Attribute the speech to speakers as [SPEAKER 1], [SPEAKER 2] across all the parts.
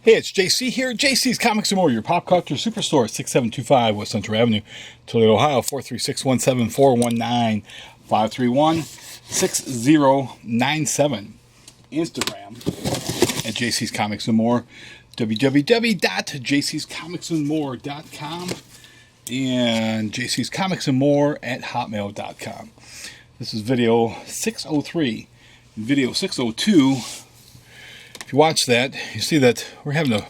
[SPEAKER 1] Hey, it's JC here. JC's Comics and More, your pop culture superstore, 6725 West Central Avenue, Toledo, Ohio, 436-174-531-6097. Instagram at JC's Comics and More, www.jcscomicsandmore.com, and JC's Comics and More at hotmail.com. This is video 603. In video 602, if you watch that, you see that we're having a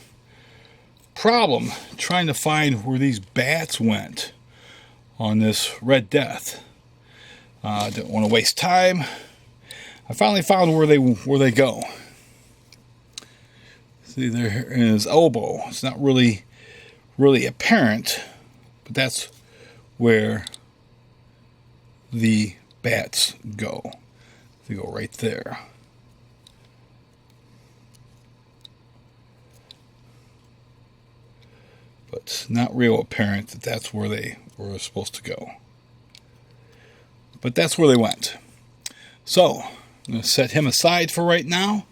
[SPEAKER 1] problem trying to find where these bats went on this Red Death. I didn't want to waste time. I finally found where they go. See, there in his elbow. It's not really apparent, but that's where the bats go. They go right there. But it's not real apparent that that's where they were supposed to go. But that's where they went. So, I'm going to set him aside for right now.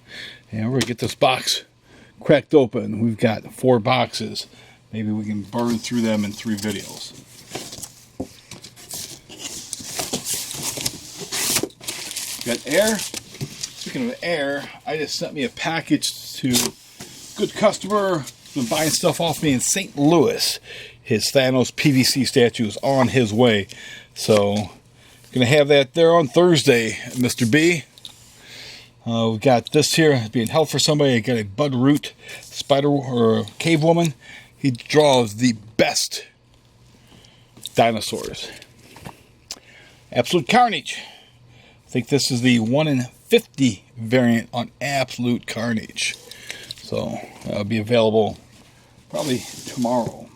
[SPEAKER 1] And we're going to get this box cracked open. We've got 4 boxes. Maybe we can burn through them in 3 videos. Got air. Speaking of air, I just sent me a package to a good customer. Been buying stuff off me in St. Louis. His Thanos PVC statue is on his way. So, gonna have that there on Thursday, Mr. B. We've got this here being held for somebody. I got a Bud Root spider or cave woman. He draws the best dinosaurs. Absolute Carnage. I think this is the 1 in 50 variant on Absolute Carnage. So, it'll be available probably tomorrow.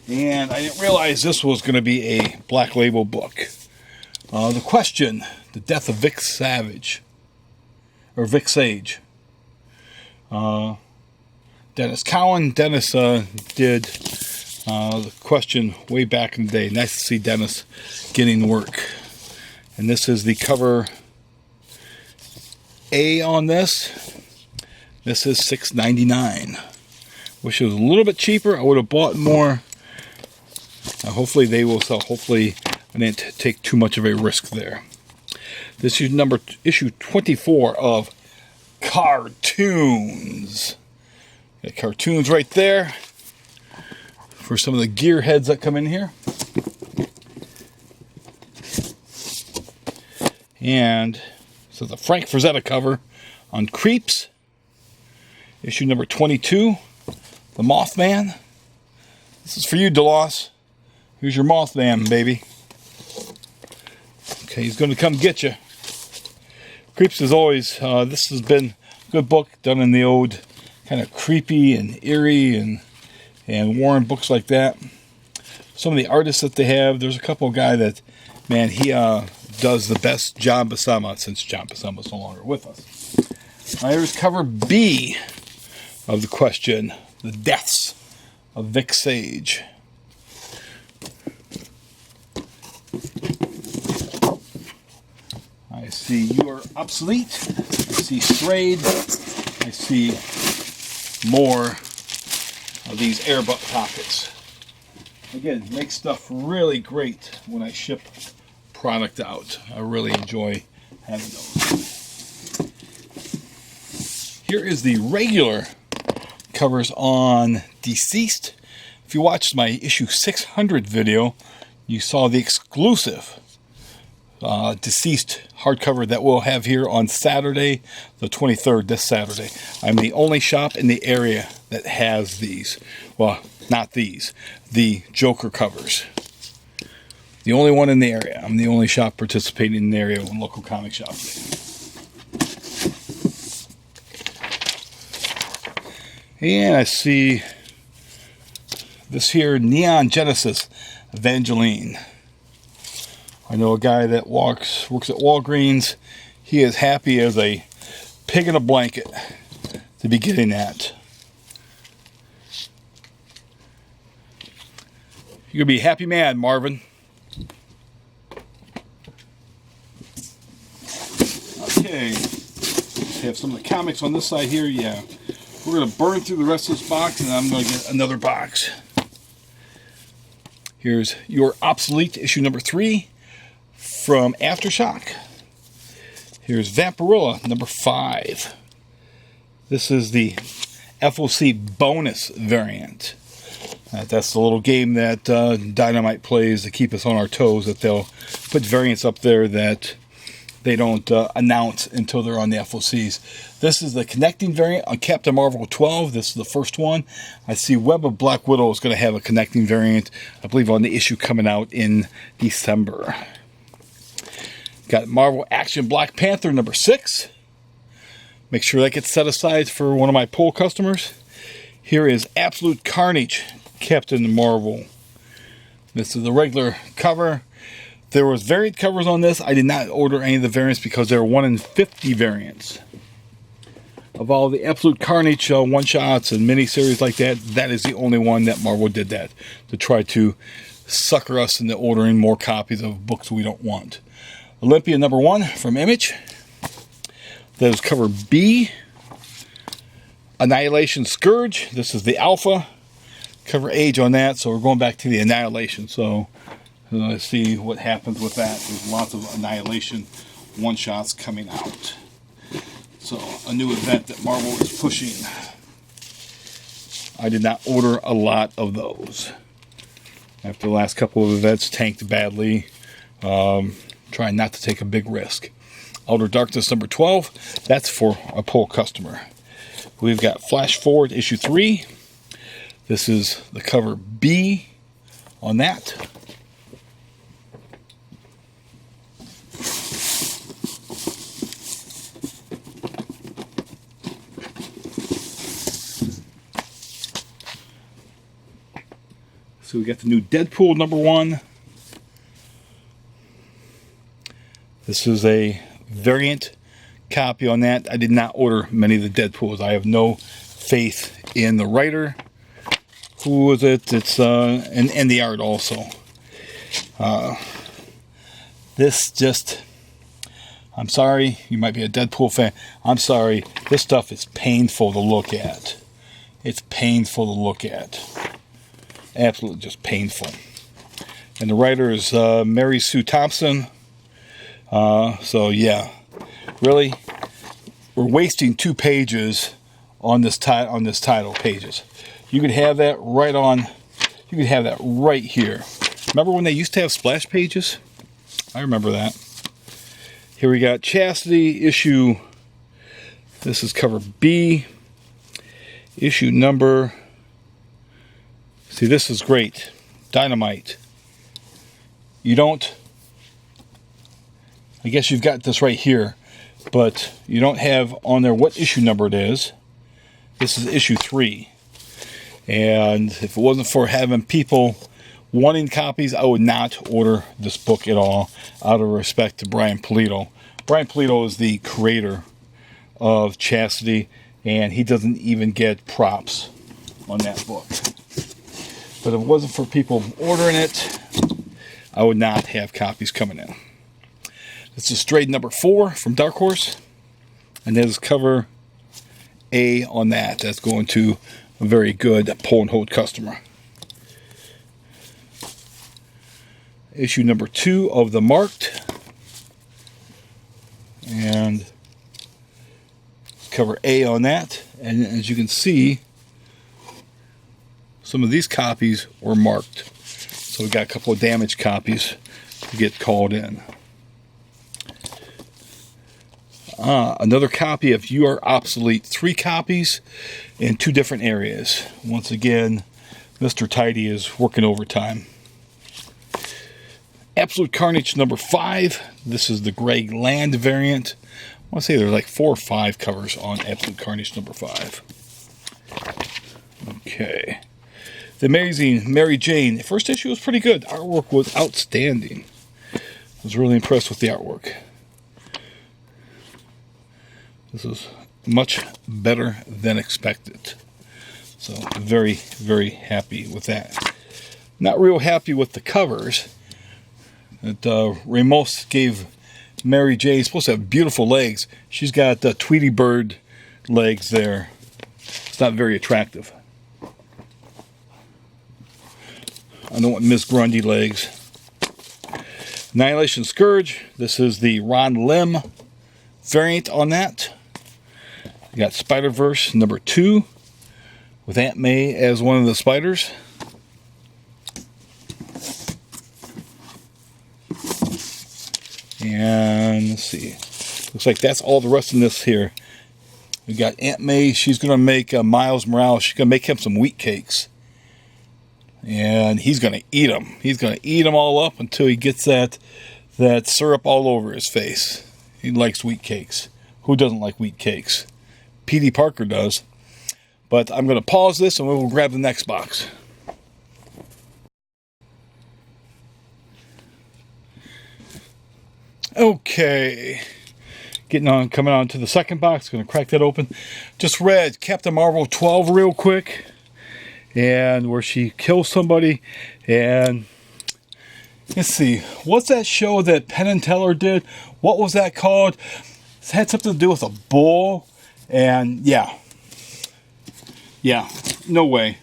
[SPEAKER 1] And I didn't realize this was going to be a Black Label book. The Question, The Death of Vic Savage. Or Vic Sage. Dennis Cowan. Dennis did The Question way back in the day. Nice to see Dennis getting work. And this is the cover A on this. This is $6.99. Wish it was a little bit cheaper. I would have bought more. Hopefully they will sell. Hopefully I didn't take too much of a risk there. This is issue 24 of CarToons. Got CarToons right there for some of the gearheads that come in here. And so the Frank Frazetta cover on Creeps. Issue number 22, The Mothman. This is for you, DeLoss. Here's your Mothman, baby. Okay, he's going to come get you. Creeps is always, this has been a good book, done in the old kind of creepy and eerie and Warren books like that. Some of the artists that they have, there's a couple of guys that, man, he does the best John Buscema since John Buscema's no longer with us. Here's cover B of The Question, The Deaths of Vic Sage. I see You Are Obsolete. I see Strayed. I see more of these air pockets. Again, make stuff really great when I ship product out. I really enjoy having those. Here is the regular covers on Deceased. If you watched my issue 600 video, you saw the exclusive Deceased hardcover that we'll have here on Saturday, the 23rd, this Saturday. I'm the only shop in the area that has these. Well, not these. The Joker covers. The only one in the area. I'm the only shop participating in the area in local comic shops. And I see this here, Neon Genesis, Evangeline. I know a guy that works at Walgreens. He is happy as a pig in a blanket to be getting that. You're going to be a happy man, Marvin. Okay. We have some of the comics on this side here. Yeah. We're going to burn through the rest of this box, and I'm going to get another box. Here's Your Obsolete, issue number 3 from Aftershock. Here's Vampirilla, number 5. This is the FOC bonus variant. That's the little game that Dynamite plays to keep us on our toes, that they'll put variants up there that they don't announce until they're on the FOCs. This is the connecting variant on Captain Marvel 12. This is the first one. I see Web of Black Widow is going to have a connecting variant, I believe, on the issue coming out in December. Got Marvel Action Black Panther number 6. Make sure that gets set aside for one of my poll customers. Here is Absolute Carnage, Captain Marvel. This is the regular cover. There was variant covers on this. I did not order any of the variants because there were 1 in 50 variants. Of all the Absolute Carnage one-shots and miniseries like that, that is the only one that Marvel did that, to try to sucker us into ordering more copies of books we don't want. Olympia number 1 from Image. That is cover B. Annihilation Scourge. This is the Alpha. Cover age on that, so we're going back to the Annihilation. So let's see what happens with that. There's lots of Annihilation one-shots coming out. So a new event that Marvel is pushing. I did not order a lot of those. After the last couple of events tanked badly, trying not to take a big risk. Outer Darkness number 12. That's for a poll customer. We've got Flash Forward issue 3. This is the cover B on that. So we got the new Deadpool number 1. This is a variant copy on that. I did not order many of the Deadpools. I have no faith in the writer. Who was it? It's and the art also. This just, I'm sorry, you might be a Deadpool fan. I'm sorry, this stuff is painful to look at. It's painful to look at. Absolutely just painful. And the writer is Mary Sue Thompson. So yeah, really, we're wasting 2 pages on this title pages. You could have that right on. You could have that right here. Remember when they used to have splash pages? I remember that. Here we got Chastity issue. This is cover B. Issue number. See, this is great. Dynamite. You don't. I guess you've got this right here, but you don't have on there what issue number it is. This is issue 3. And if it wasn't for having people wanting copies, I would not order this book at all, out of respect to Brian Pulido. Brian Pulido is the creator of Chastity, and he doesn't even get props on that book. But if it wasn't for people ordering it, I would not have copies coming in. This is Strayed number 4 from Dark Horse. And there's cover A on that. That's going to a very good pull and hold customer. Issue number 2 of the Marked. And cover A on that. And as you can see, some of these copies were marked. So we got a couple of damaged copies to get called in. Another copy of You Are Obsolete. 3 copies in 2 different areas. Once again, Mr. Tidy is working overtime. Absolute Carnage number 5. This is the Greg Land variant. I want to say there's like 4 or 5 covers on Absolute Carnage number 5. Okay. The Amazing Mary Jane. The first issue was pretty good. Artwork was outstanding. I was really impressed with the artwork. This is much better than expected. So very, very happy with that. Not real happy with the covers. That Ramos gave Mary Jane, supposed to have beautiful legs. She's got Tweety Bird legs there. It's not very attractive. I don't want Miss Grundy legs. Annihilation Scourge. This is the Ron Lim variant on that. You got Spider-Verse number 2 with Aunt May as one of the spiders. And let's see. Looks like that's all the rest in this here. We got Aunt May. She's going to make Miles Morales. She's going to make him some wheat cakes. And he's going to eat them. He's going to eat them all up until he gets that syrup all over his face. He likes wheat cakes. Who doesn't like wheat cakes? P.D. Parker does. But I'm going to pause this and we'll grab the next box. Okay. Coming on to the second box. Going to crack that open. Just read Captain Marvel 12 real quick. And where she kills somebody. And let's see. What's that show that Penn and Teller did? What was that called? It had something to do with a bull. And yeah. Yeah. No way.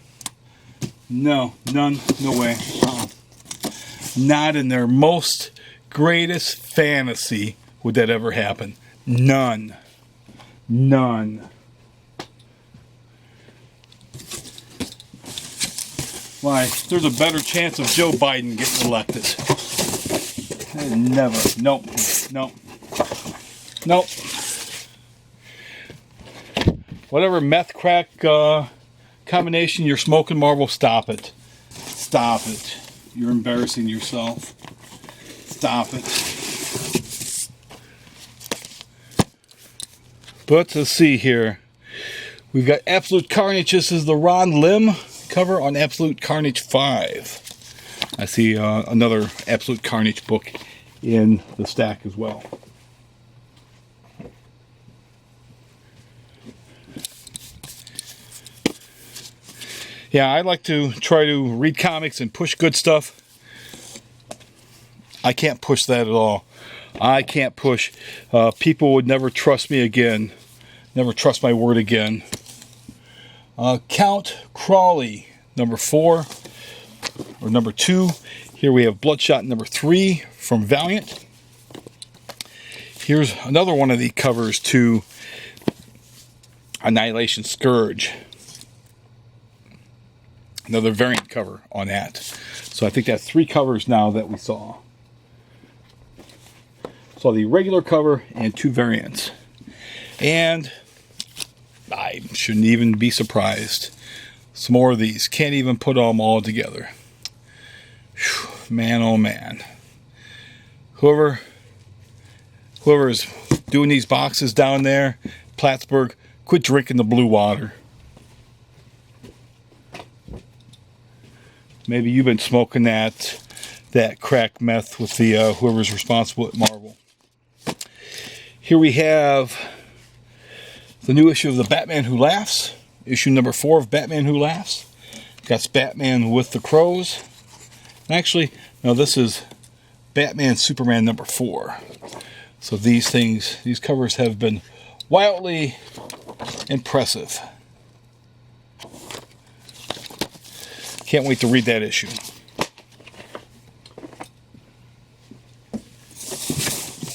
[SPEAKER 1] No. None. No way. Not in their most greatest fantasy would that ever happen. None. None. Why, there's a better chance of Joe Biden getting elected. Never. Nope. Nope. Nope. Whatever meth crack combination you're smoking, Marvel, stop it. Stop it. You're embarrassing yourself. Stop it. But let's see here. We've got Absolute Carnage. This is the Ron Lim cover on Absolute Carnage 5. I see another Absolute Carnage book in the stack as well. Yeah, I like to try to read comics and push good stuff. I can't push that at all. I can't push. People would never trust me again. Never trust my word again. Count Crawley, number 4, or number 2. Here we have Bloodshot, number 3, from Valiant. Here's another one of the covers to Annihilation Scourge. Another variant cover on that. So I think that's 3 covers now that we saw. Saw the regular cover and 2 variants. And I shouldn't even be surprised. Some more of these. Can't even put them all together. Whew, man, oh man. Whoever is doing these boxes down there, Plattsburgh, quit drinking the blue water. Maybe you've been smoking that crack meth with the whoever's responsible at Marvel. Here we have the new issue of the Batman Who Laughs. Issue number 4 of Batman Who Laughs. Got Batman with the Crows. And actually, no, this is Batman Superman number 4. So these covers have been wildly impressive. Can't wait to read that issue. I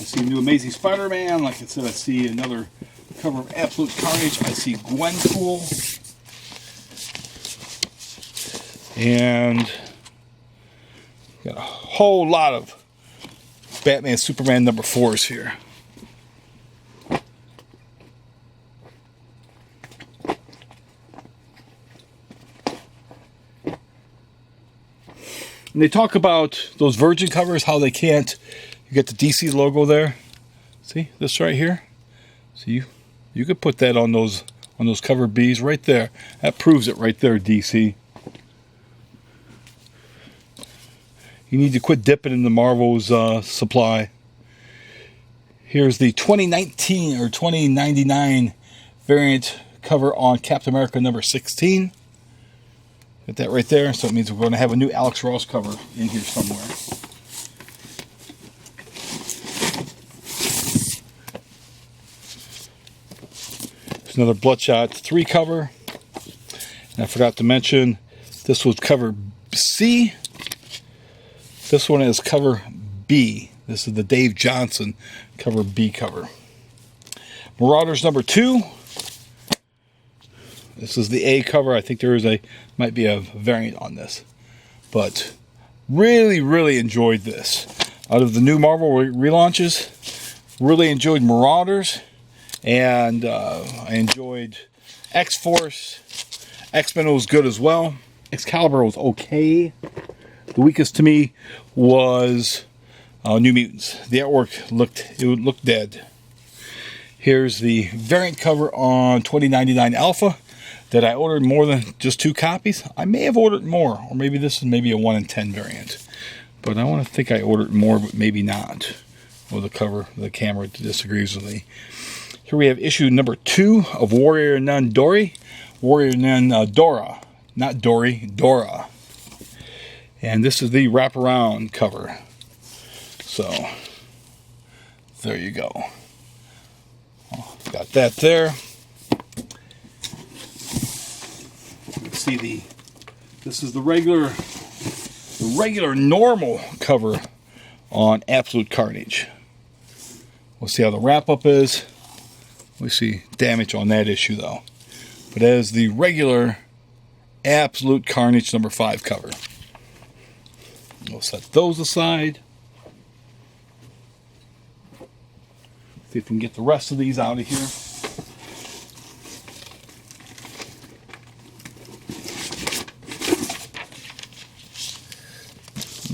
[SPEAKER 1] see a new Amazing Spider-Man. Like I said, I see another cover of Absolute Carnage. I see Gwenpool. And got a whole lot of Batman Superman number 4s here. And they talk about those Virgin covers, how they can't. You get the DC logo there. See this right here? So you could put that on those cover Bs right there. That proves it right there, DC. You need to quit dipping in the Marvel's supply. Here's the 2019 or 2099 variant cover on Captain America number 16. Get that right there. So it means we're going to have a new Alex Ross cover in here somewhere. There's another Bloodshot 3 cover. And I forgot to mention, this was cover C. This one is cover B. This is the Dave Johnson cover B cover. Marauders number 2. This is the A cover. I think there is might be a variant on this. But really, really enjoyed this. Out of the new Marvel relaunches, really enjoyed Marauders. And I enjoyed X-Force. X-Men was good as well. Excalibur was okay. The weakest to me was New Mutants. The artwork looked dead. Here's the variant cover on 2099 Alpha that I ordered more than just 2 copies. I may have ordered more, or maybe this is maybe a 1 in 10 variant. But I want to think I ordered more, but maybe not. Well, the camera disagrees with me. Here we have issue number 2 of Warrior Nun Dory. Warrior Nun Dora. Not Dory, Dora. And this is the wraparound cover. So, there you go. Got that there. See this is the regular normal cover on Absolute Carnage. We'll see how the wrap-up is. We see damage on that issue though. But as the regular Absolute Carnage number 5 cover. We'll set those aside. See if we can get the rest of these out of here.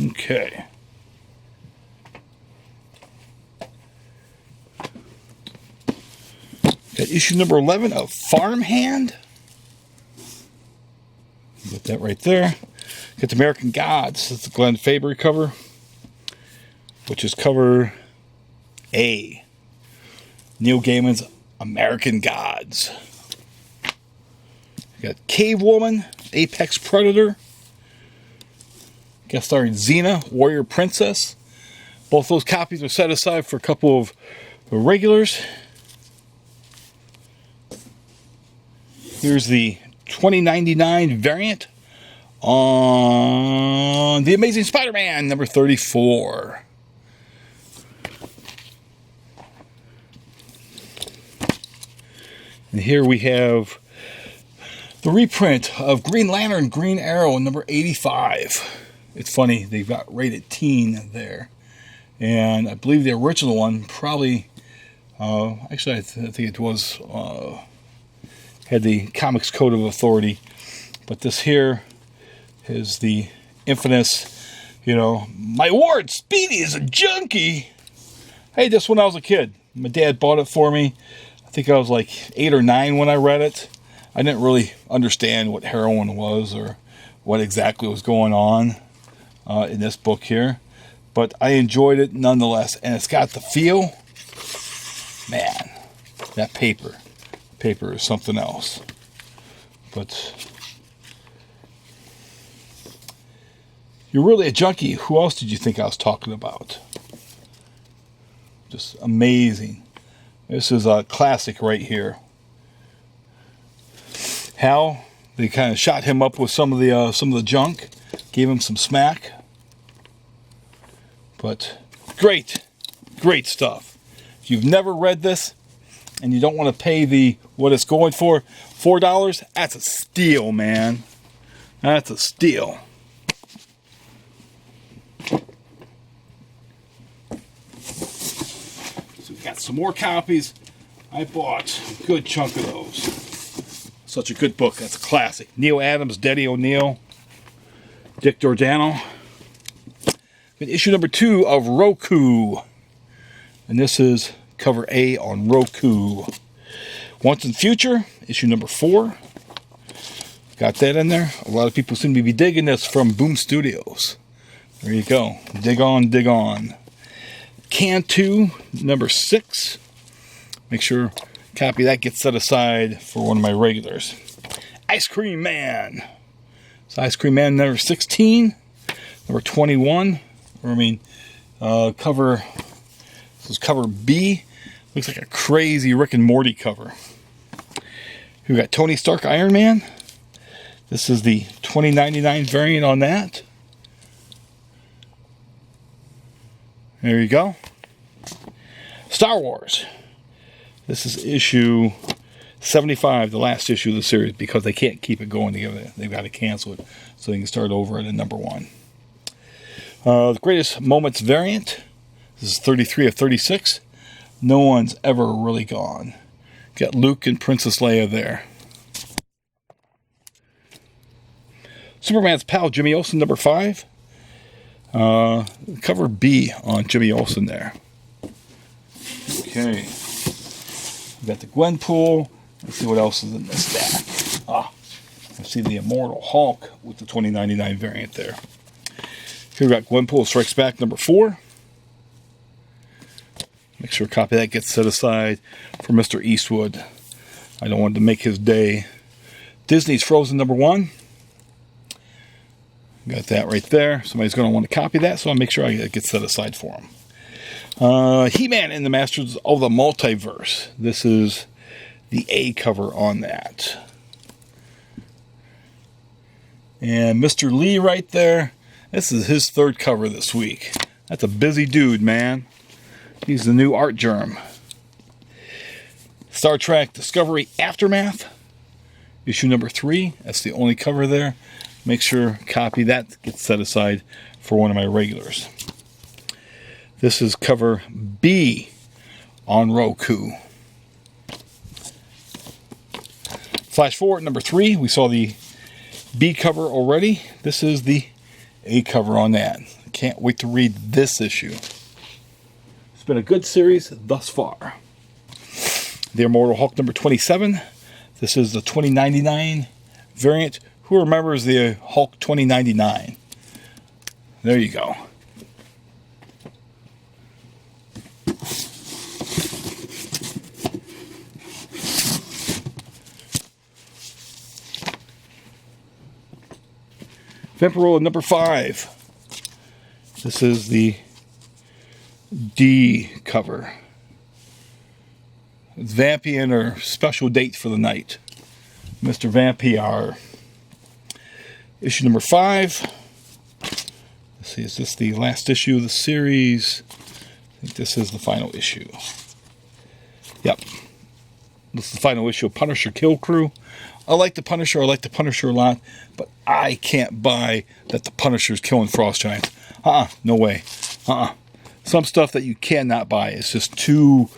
[SPEAKER 1] Okay. Got issue number 11 of Farmhand. Get that right there. Got the American Gods. That's the Glenn Fabry cover, which is cover A. Neil Gaiman's American Gods. Got Cave Woman, Apex Predator. Guest starring Xena, Warrior Princess. Both those copies are set aside for a couple of regulars. Here's the 2099 variant on The Amazing Spider-Man number 34. And here we have the reprint of Green Lantern, Green Arrow number 85. It's funny, they've got rated teen there. And I believe the original one probably, actually I think it was, had the Comics Code of Authority. But this here is the infamous, my ward, Speedy, is a junkie. Hey, this when I was a kid. My dad bought it for me. I think I was like 8 or 9 when I read it. I didn't really understand what heroin was or what exactly was going on in this book here. But I enjoyed it nonetheless. And it's got the feel. Man, that paper is something else. But you're really a junkie. Who else did you think I was talking about? Just amazing. This is a classic right here. Hal, they kind of shot him up with some of the junk, gave him some smack. But great stuff. If you've never read this and you don't want to pay what it's going for, $4, that's a steal, man. That's a steal. So we've got some more copies. I bought a good chunk of those. Such a good book. That's a classic. Neil Adams, Denny O'Neil, Dick Giordano. Issue number 2 of Roku. And this is cover A on Roku. Once in Future, issue number 4. Got that in there. A lot of people seem to be digging this from Boom Studios. There you go. Dig on, dig on. Cantu, number 6. Make sure copy that gets set aside for one of my regulars. Ice Cream Man. It's Ice Cream Man number 16. Number 21. Cover. This is cover B. Looks like a crazy Rick and Morty cover. We got Tony Stark Iron Man. This is the $20.99 variant on that. There you go. Star Wars. This is issue 75, the last issue of the series, because they can't keep it going together. They've got to cancel it so they can start over at a number 1. The Greatest Moments variant. This is 33 of 36. No one's ever really gone. Got Luke and Princess Leia there. Superman's pal, Jimmy Olsen, number 5. Cover B on Jimmy Olsen there. Okay. We got the Gwenpool. Let's see what else is in this stack. I see the Immortal Hulk with the $20.99 variant there. Here we got Gwenpool Strikes Back, number 4. Make sure a copy of that gets set aside for Mr. Eastwood. I don't want to make his day. Disney's Frozen, number 1. Got that right there. Somebody's going to want to copy that, so I'll make sure I get set aside for him. He-Man and the Masters of the Multiverse. This is the A cover on that. And Mr. Lee right there. This is his 3rd cover this week. That's a busy dude, man. He's the new art germ. Star Trek Discovery Aftermath. Issue number 3. That's the only cover there. Make sure copy that gets set aside for one of my regulars. This is cover B on Roku. Flash forward, number 3. We saw the B cover already. This is the A cover on that. Can't wait to read this issue. It's been a good series thus far. The Immortal Hulk, number 27. This is the $20.99 variant. Who remembers the Hulk $20.99? There you go. Vampirella, number 5. This is the D cover. It's Vampy and her special date for the night. Mr. Vampire. Issue number 5. Let's see, is this the last issue of the series? I think this is the final issue. Yep. This is the final issue of Punisher Kill Crew. I like the Punisher. I like the Punisher a lot. But I can't buy that the Punisher's killing Frost Giants. No way. Some stuff that you cannot buy. It's just too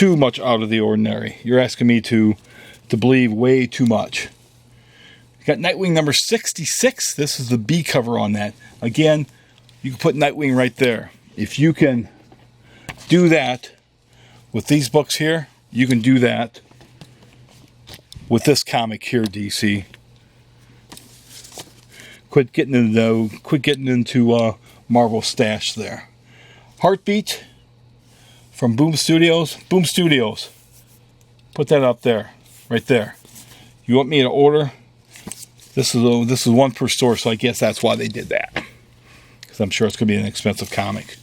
[SPEAKER 1] much out of the ordinary. You're asking me to believe way too much. You got Nightwing number 66. This is the B cover on that. Again, you can put Nightwing right there. If you can do that with these books here, you can do that with this comic here, DC. Quit getting into Marvel stash there. Heartbeat from Boom Studios. Boom Studios. Put that up there, right there. You want me to order? This is one per store, so I guess that's why they did that. Because I'm sure it's going to be an expensive comic.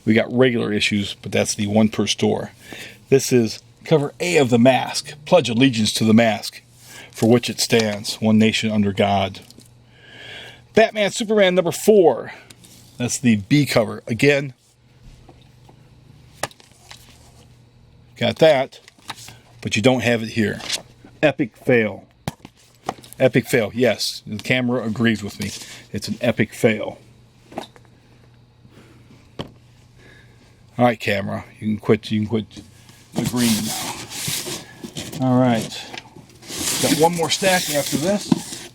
[SPEAKER 1] We got regular issues, but that's the one per store. This is cover A of The Mask. Pledge allegiance to the mask, for which it stands. One nation under God. Batman Superman number 4. That's the B cover. Again, got that, but you don't have it here. Epic fail. Epic fail. Yes, the camera agrees with me. It's an epic fail. All right, camera. You can quit agreeing now. All right. Got one more stack after this.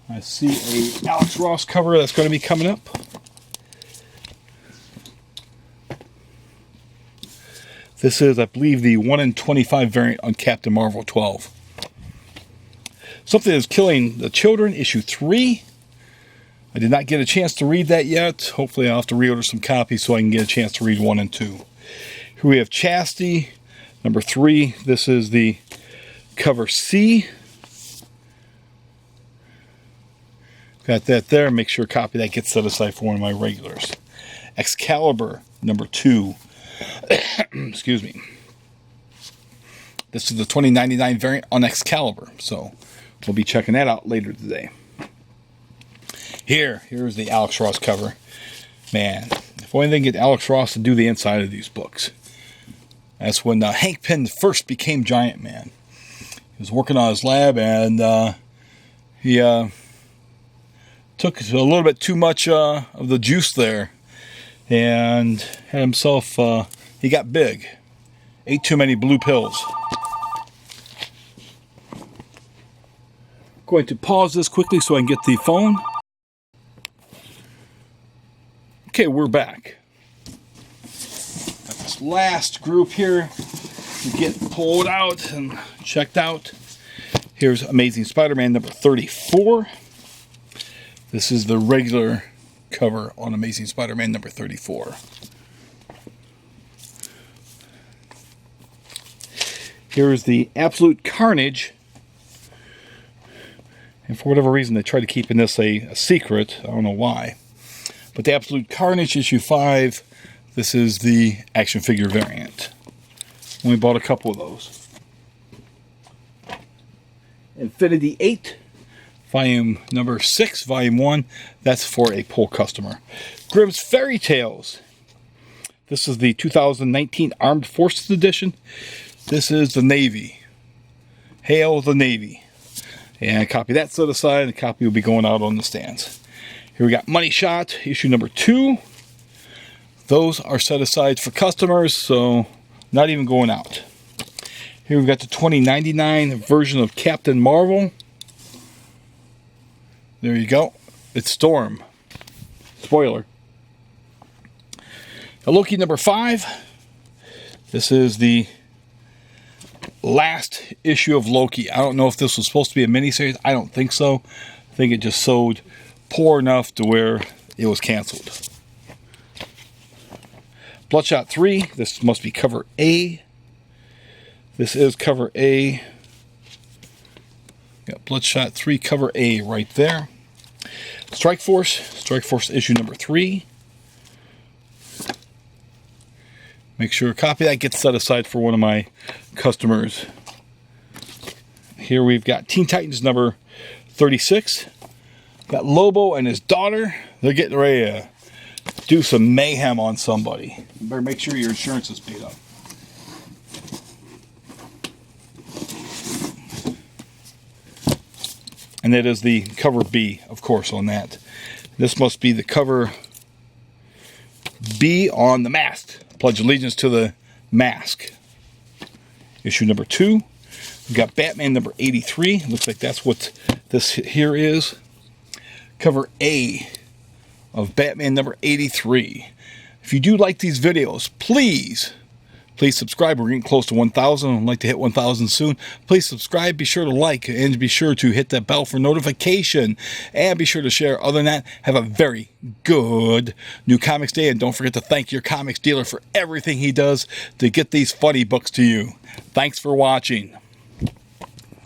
[SPEAKER 1] I see a Alex Ross cover that's going to be coming up. This is, I believe, the 1 in 25 variant on Captain Marvel 12. Something is Killing the Children, issue 3. I did not get a chance to read that yet. Hopefully I'll have to reorder some copies so I can get a chance to read 1 and 2. Here we have Chastity, number 3. This is the cover C. Got that there. Make sure a copy of that gets set aside for one of my regulars. Excalibur, number 2. Excuse me. This is the 2099 variant on Excalibur. So we'll be checking that out later today. Here's the Alex Ross cover. Man, if only they can get Alex Ross to do the inside of these books. That's when Hank Pym first became Giant Man. He was working on his lab, and he took a little bit too much of the juice there, and had himself, he got big. Ate too many blue pills. Going to pause this quickly so I can get the phone. Okay, we're back. Got this last group here to get pulled out and checked out. Here's Amazing Spider-Man number 34. This is the regular cover on Amazing Spider-Man number 34. Here's the Absolute Carnage. And for whatever reason, they try to keep in this a secret. I don't know why. But the Absolute Carnage issue 5, this is the action figure variant. Only bought a couple of those. Infinity 8, volume number 6, volume 1. That's for a poll customer. Grimm's Fairy Tales. This is the 2019 Armed Forces edition. This is the Navy. Hail the Navy. And a copy of that set aside, and a copy will be going out on the stands. Here we got Money Shot, issue number 2. Those are set aside for customers, so not even going out. Here we've got the 2099 version of Captain Marvel. There you go. It's Storm. Spoiler. Loki number 5. This is the last issue of Loki. I don't know if this was supposed to be a miniseries. I don't think so. I think it just sold poor enough to where it was canceled. Bloodshot 3. This must be cover A. This is cover A. Got Bloodshot 3 cover A right there. Strike Force issue number 3. Make sure a copy of that gets set aside for one of my customers. Here we've got Teen Titans number 36. Got Lobo and his daughter. They're getting ready to do some mayhem on somebody. You better make sure your insurance is paid up. And that is the cover B, of course, on that. This must be the cover B on The Mask. Pledge allegiance to the Mask. Issue number 2. We've got Batman number 83. Looks like that's what this here is. Cover A of Batman number 83. If you do like these videos, please subscribe. We're getting close to 1,000. I'd like to hit 1,000 soon. Please subscribe. Be sure to like and be sure to hit that bell for notification. And be sure to share. Other than that, have a very good New Comics Day. And don't forget to thank your comics dealer for everything he does to get these funny books to you. Thanks for watching.